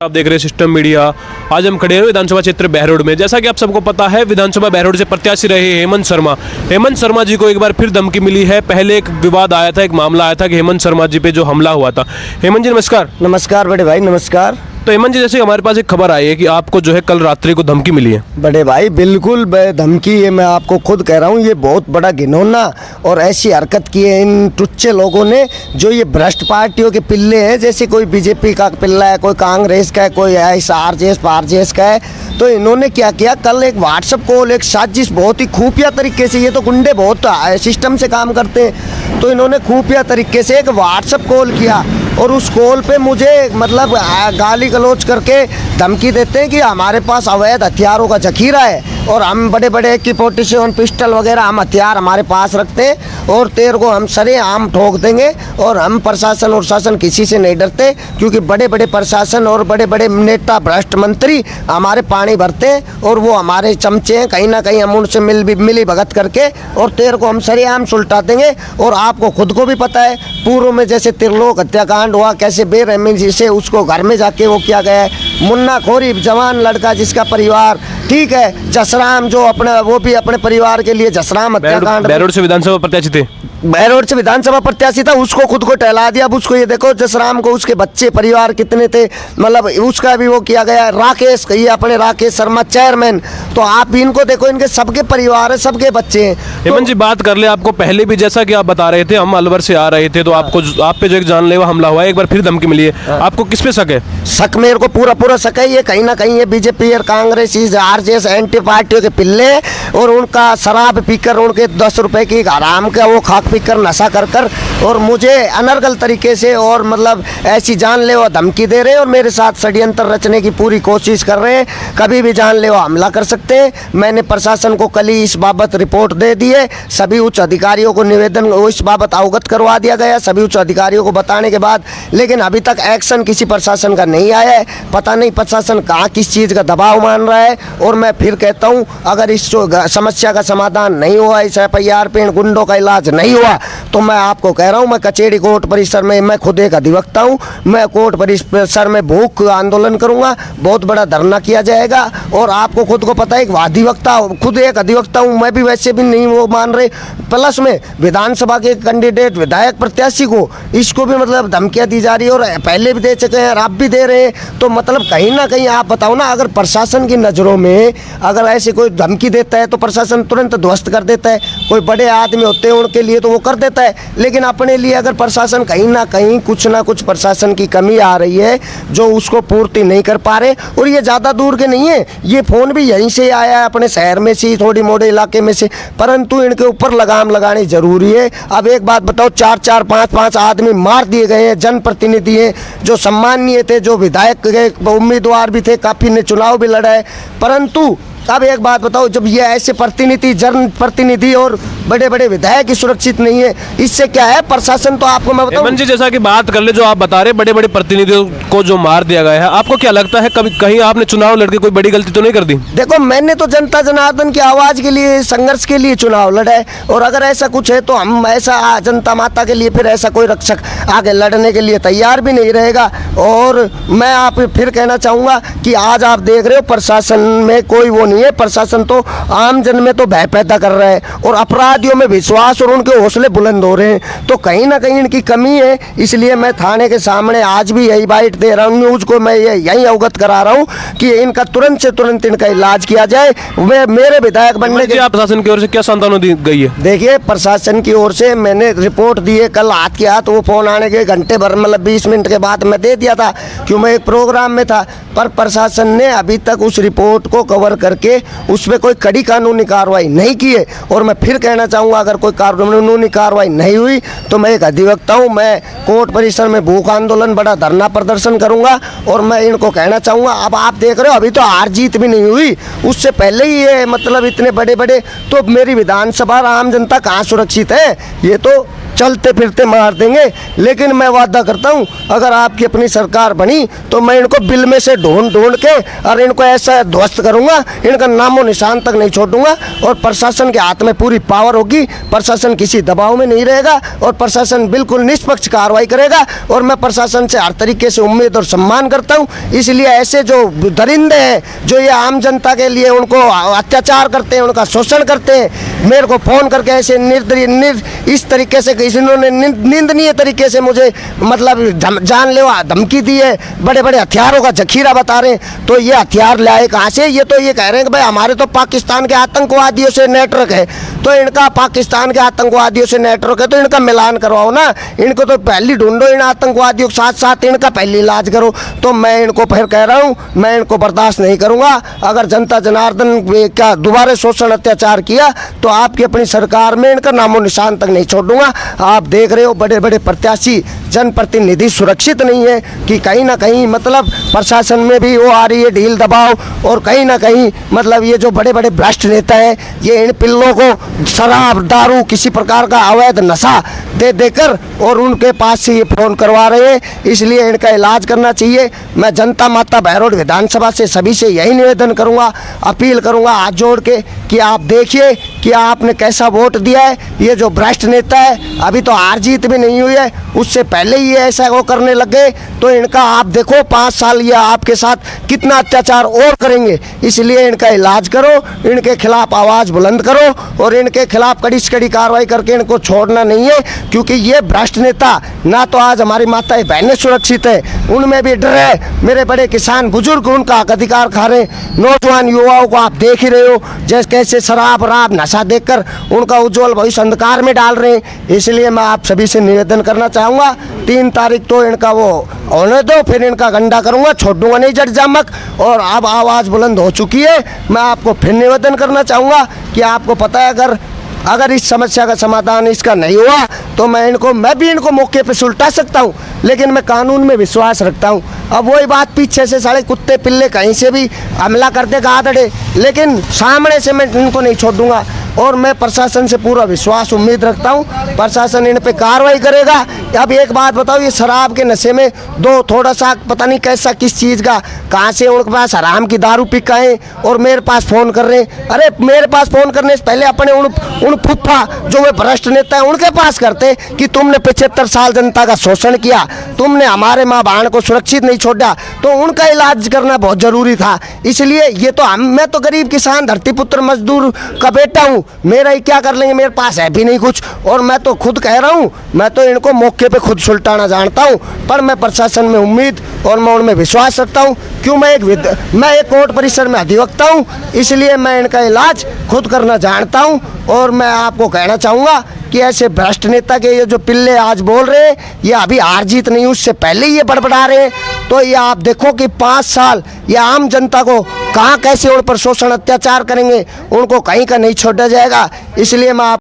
आप देख रहे हैं सिस्टम मीडिया। आज हम खड़े हैं विधानसभा क्षेत्र बहरोड में। जैसा कि आप सबको पता है, विधानसभा बहरोड से प्रत्याशी रहे हेमंत शर्मा जी को एक बार फिर धमकी मिली है। पहले एक विवाद आया था, एक मामला आया था कि हेमंत शर्मा जी पे जो हमला हुआ था। हेमंत जी नमस्कार। नमस्कार बड़े भाई, नमस्कार। तो हेमंत जी, जैसे हमारे पास एक खबर आई है कि आपको जो है कल रात्रि को धमकी मिली है। बड़े भाई बिल्कुल धमकी, ये मैं आपको खुद कह रहा हूँ, ये बहुत बड़ा घिनौना और ऐसी हरकत की है इन टुच्चे लोगों ने, जो ये भ्रष्ट पार्टियों के पिल्ले हैं। जैसे कोई बीजेपी का पिल्ला है, कोई कांग्रेस का है, कोई ऐसा आरजेएस का है। तो इन्होंने क्या किया, कल एक व्हाट्सएप कॉल, एक साजिश बहुत ही खुफिया तरीके से, ये तो गुंडे बहुत सिस्टम से काम करते हैं, तो इन्होंने खुफिया तरीके से एक व्हाट्सएप कॉल किया और उस कॉल पे मुझे मतलब गाली गलौज करके धमकी देते हैं कि हमारे पास अवैध हथियारों का जखीरा है और हम बड़े बड़े की-47 पिस्टल वगैरह हम हथियार हमारे पास रखते हैं और तेरे को हम सरेआम ठोक देंगे। और हम प्रशासन और शासन किसी से नहीं डरते, क्योंकि बड़े बड़े प्रशासन और बड़े बड़े नेता भ्रष्ट मंत्री हमारे पानी भरते हैं और वो हमारे चमचे हैं। कहीं ना कहीं हम उनसे मिली भगत करके और तेरे को हम सरेआम सुलटा देंगे। और आपको खुद को भी पता है, पूर्व में जैसे त्रिलोक हत्याकांड हुआ, कैसे बेरहमी से उसको घर में जाके वो किया गया है। मुन्ना खोरी जवान लड़का जिसका परिवार ठीक है, जसराम जो अपने वो भी अपने परिवार के लिए जसराम हत्याकांड, बहरोड से विधानसभा प्रत्याशी थे, बहरोड से विधानसभा प्रत्याशी था, उसको खुद को टहला दिया। अब उसको ये देखो, जसराम को उसके बच्चे परिवार कितने थे, मतलब उसका भी वो किया गया। राकेश, ये अपने राकेश शर्मा चेयरमैन, तो आप इनको देखो, इनके सबके परिवार है, सबके बच्चे हैं। हेमंत जी बात कर ले, आपको पहले भी जैसा कि आप बता रहे थे, हम अलवर से आ रहे थे तो आपको आप पे जो एक जानलेवा हमला हुआ है, एक बार फिर धमकी मिली है, आपको किस पे शक है? शक मेरे को पूरा शक है, ये कहीं ना कहीं ये बीजेपी और कांग्रेस आरजेएस एंटी पार्टियों के पिल्ले और उनका शराब पीकर, उनके 10 रुपए की हराम का वो खाक पीकर नशा कर और मुझे अनर्गल तरीके से और मतलब ऐसी जानलेवा धमकी दे रहे हैं और मेरे साथ षड्यंत्र रचने की पूरी कोशिश कर रहे हैं। कभी भी जानलेवा हमला कर सकते हैं। मैंने प्रशासन को कल ही इस बाबत रिपोर्ट दे दी है। सभी उच्च अधिकारियों को निवेदन इस बाबत अवगत करवा दिया गया, सभी उच्च अधिकारियों को बताने के बाद, लेकिन अभी तक एक्शन किसी प्रशासन का नहीं आया है। पता नहीं प्रशासन कहाँ किस चीज़ का दबाव मान रहा है। और मैं फिर कहता हूँ, अगर इस समस्या का समाधान नहीं हुआ, इस FIR पे गुंडों का इलाज नहीं हुआ, तो मैं आपको कह रहा हूं, मैं कचेरी कोर्ट परिसर में, मैं खुद एक अधिवक्ता हूं, मैं कोर्ट परिसर में भूख आंदोलन करूंगा, बहुत बड़ा धरना किया जाएगा। और आपको खुद को पता है, एक अधिवक्ता, खुद एक अधिवक्ता हूं, मैं भी वैसे भी नहीं वो मान रहे। प्लस में विधानसभा के कैंडिडेट विधायक प्रत्याशी को, इसको भी मतलब धमकियां दी जा रही है और पहले भी दे चुके हैं और आप भी दे रहे हैं। तो मतलब कहीं ना कहीं आप बताओ ना, अगर प्रशासन की नज़रों में अगर ऐसे कोई धमकी देता है तो प्रशासन तुरंत ध्वस्त कर देता है। कोई बड़े आदमी होते हैं उनके लिए तो वो कर देता है, लेकिन अपने लिए अगर प्रशासन कहीं ना कहीं कुछ ना कुछ प्रशासन की कमी आ रही है जो उसको पूर्ति नहीं कर पा रहे। और ये ज़्यादा दूर के नहीं है, ये फ़ोन भी यहीं से आया है, अपने शहर में से, थोड़ी मोड़े इलाके में से, परंतु इनके ऊपर लगाम लगानी जरूरी है। अब एक बात बताओ, 4-4, 5-5 आदमी मार दिए गए हैं, जनप्रतिनिधि हैं जो सम्मानीय थे, जो विधायक के उम्मीदवार भी थे, काफ़ी ने चुनाव भी लड़ा है। परंतु अब एक बात बताओ, जब ये ऐसे जनप्रतिनिधि और बड़े बड़े विधायक सुरक्षित नहीं है, इससे क्या है प्रशासन, तो आपको मैं बताऊं। जी जैसा कि बात कर ले, जो आप बता रहे बड़े बड़े प्रतिनिधियों को जो मार दिया गया है, आपको क्या लगता है कभी कहीं आपने चुनाव लड़के कोई बड़ी गलती तो नहीं कर दी? देखो, मैंने तो जनता जनार्दन की आवाज के लिए, संघर्ष के लिए चुनाव लड़ा है और अगर ऐसा कुछ है तो हम ऐसा जनता माता के लिए फिर ऐसा कोई रक्षक आगे लड़ने के लिए तैयार भी नहीं रहेगा। और मैं आप फिर कहना चाहूँगा कि आज आप देख रहे हो प्रशासन में कोई वो नहीं है, प्रशासन तो आम जन में तो भय पैदा कर रहा है और अपराधियों में विश्वास और उनके हौसले बुलंद हो रहे हैं। तो कहीं ना कहीं इनकी कमी है, इसलिए मैं थाने के सामने आज भी यही बाइट दे रहा हूँ, न्यूज़ को मैं यही अवगत करा रहा हूँ कि इनका तुरंत से तुरंत इनका इलाज किया जाए। मेरे विधायक बनने के प्रशासन की ओर से क्या सांत्वना दी गई है? देखिए, प्रशासन की ओर से मैंने रिपोर्ट दी है, कल हाथ के हाथ वो फोन आने के घंटे भर मतलब 20 मिनट के बाद मैं दे दिया था, क्यों मैं एक प्रोग्राम में था। पर प्रशासन ने अभी तक उस रिपोर्ट को कवर करके उसमें कोई कड़ी कानूनी कार्रवाई नहीं की है। और मैं फिर कहना चाहूँगा, अगर कोई कानूनी कार्रवाई नहीं हुई तो मैं एक अधिवक्ता हूँ, मैं कोर्ट परिसर में भूख आंदोलन, बड़ा धरना प्रदर्शन करूँगा। और मैं इनको कहना चाहूँगा, अब आप देख रहे हो अभी तो हार जीत भी नहीं हुई, उससे पहले ही ये मतलब इतने बड़े बड़े, तो मेरी विधानसभा आम जनता कहाँ सुरक्षित है? ये तो चलते फिरते मार देंगे। लेकिन मैं वादा करता हूँ अगर आपकी अपनी सरकार बनी तो मैं इनको बिल में से ढूंढ के और इनको ऐसा ध्वस्त करूँगा, इनका नामो निशान तक नहीं छोड़ूंगा। और प्रशासन के हाथ में पूरी पावर होगी, प्रशासन किसी दबाव में नहीं रहेगा और प्रशासन बिल्कुल निष्पक्ष कार्रवाई करेगा। और मैं प्रशासन से हर तरीके से उम्मीद और सम्मान करता हूँ। इसलिए ऐसे जो दरिंदे हैं जो ये आम जनता के लिए उनको अत्याचार करते हैं, उनका शोषण करते हैं, मेरे को फ़ोन करके ऐसे इस तरीके से इन्होंने निंदनीय तरीके से मुझे मतलब जानलेवा धमकी दी है, बड़े बड़े हथियारों का जखीरा बता रहे हैं। तो ये हथियार लाए कहाँ से? ये तो ये कह रहे हैं कि भाई हमारे तो पाकिस्तान के आतंकवादियों से नेटवर्क है, तो इनका पाकिस्तान के आतंकवादियों से नेटवर्क है तो इनका मिलान करवाओ ना, इनको तो पहले ढूंढो, इन आतंकवादियों के साथ साथ इनका पहले इलाज करो। तो मैं इनको फिर कह रहा हूँ मैं इनको बर्दाश्त नहीं करूँगा। अगर जनता जनार्दन का दोबारा शोषण अत्याचार किया तो आपकी अपनी सरकार में इनका नामो निशान तक नहीं छोड़ूंगा। आप देख रहे हो बड़े बड़े प्रत्याशी जनप्रतिनिधि सुरक्षित नहीं है कि कहीं ना कहीं मतलब प्रशासन में भी वो आ रही है ढील दबाव, और कहीं ना कहीं मतलब ये जो बड़े बड़े भ्रष्ट नेता हैं ये इन पिल्लों को शराब दारू किसी प्रकार का अवैध नशा दे देकर और उनके पास से ये फ़ोन करवा रहे हैं। इसलिए इनका इलाज करना चाहिए। मैं जनता माता बहरोड विधानसभा से सभी से यही निवेदन करूँगा, अपील करूँगा हाथ जोड़ के कि आप देखिए कि आपने कैसा वोट दिया है। ये जो भ्रष्ट नेता है अभी तो हार जीत भी नहीं हुई है, उससे पहले ही ऐसा वो करने लग गए। तो इनका आप देखो 5 साल ये आपके साथ कितना अत्याचार और करेंगे। इसलिए इनका इलाज करो, इनके खिलाफ आवाज़ बुलंद करो और इनके खिलाफ कड़ी से कड़ी कार्रवाई करके इनको छोड़ना नहीं है। क्योंकि ये भ्रष्ट नेता ना तो आज हमारी माताएं बहनें सुरक्षित है, उनमें भी डर है। मेरे बड़े किसान बुजुर्ग उनका हक अधिकार खा रहे हैं। नौजवान युवाओं को आप देख ही रहे हो जैसे कैसे शराब राब नशा देखकर उनका उज्जवल भविष्य अंधकार में डाल रहे हैं। इसलिए मैं आप सभी से निवेदन करना चाहूँगा 3 तारीख तो इनका वो होने दो, फिर इनका गंडा करूँगा, छोड़ूंगा नहीं जट जामक। और अब आवाज़ बुलंद हो चुकी है। मैं आपको फिर निवेदन करना चाहूँगा कि आपको पता है अगर इस समस्या का समाधान इसका नहीं हुआ तो मैं भी इनको मौके पे सुलटा सकता हूँ, लेकिन मैं कानून में विश्वास रखता हूँ। अब वही बात पीछे से सारे कुत्ते पिल्ले कहीं से भी हमला करते कहा दड़े, लेकिन सामने से मैं इनको नहीं छोड़ दूंगा। और मैं प्रशासन से पूरा विश्वास उम्मीद रखता हूँ, प्रशासन इन पे कार्रवाई करेगा। अब एक बात बताओ, ये शराब के नशे में दो थोड़ा सा पता नहीं कैसा किस चीज़ का कहाँ से उनके पास हराम की दारू पी हैं और मेरे पास फ़ोन कर रहे हैं। अरे मेरे पास फ़ोन करने से पहले अपने उन फुफ्फा जो वे भ्रष्ट नेता हैं उनके पास करते कि तुमने 75 साल जनता का शोषण किया, तुमने हमारे माँ बहन को सुरक्षित नहीं छोड़ा, तो उनका इलाज करना बहुत ज़रूरी था। इसलिए ये तो मैं तो गरीब किसान धरतीपुत्र मजदूर का बेटा हूँ, मेरा ही क्या कर लेंगे, मेरे पास है भी नहीं कुछ। और मैं तो खुद कह रहा हूँ मैं तो इनको मौके पे खुद सुलटाना जानता हूँ, पर मैं प्रशासन में उम्मीद और मैं उनमें विश्वास रखता हूँ। क्यों मैं एक कोर्ट परिसर में अधिवक्ता हूँ, इसलिए मैं इनका इलाज खुद करना जानता हूँ। और मैं आपको कहना चाहूँगा कि ऐसे भ्रष्ट नेता के ये जो पिल्ले आज बोल रहे हैं ये अभी हार जीत नहीं, उससे पहले ही ये बड़बड़ा रहे हैं। तो ये आप देखो कि 5 साल ये आम जनता को कहाँ कैसे उन पर शोषण अत्याचार करेंगे, उनको कहीं का नहीं छोड़ा जाएगा। इसलिए मैं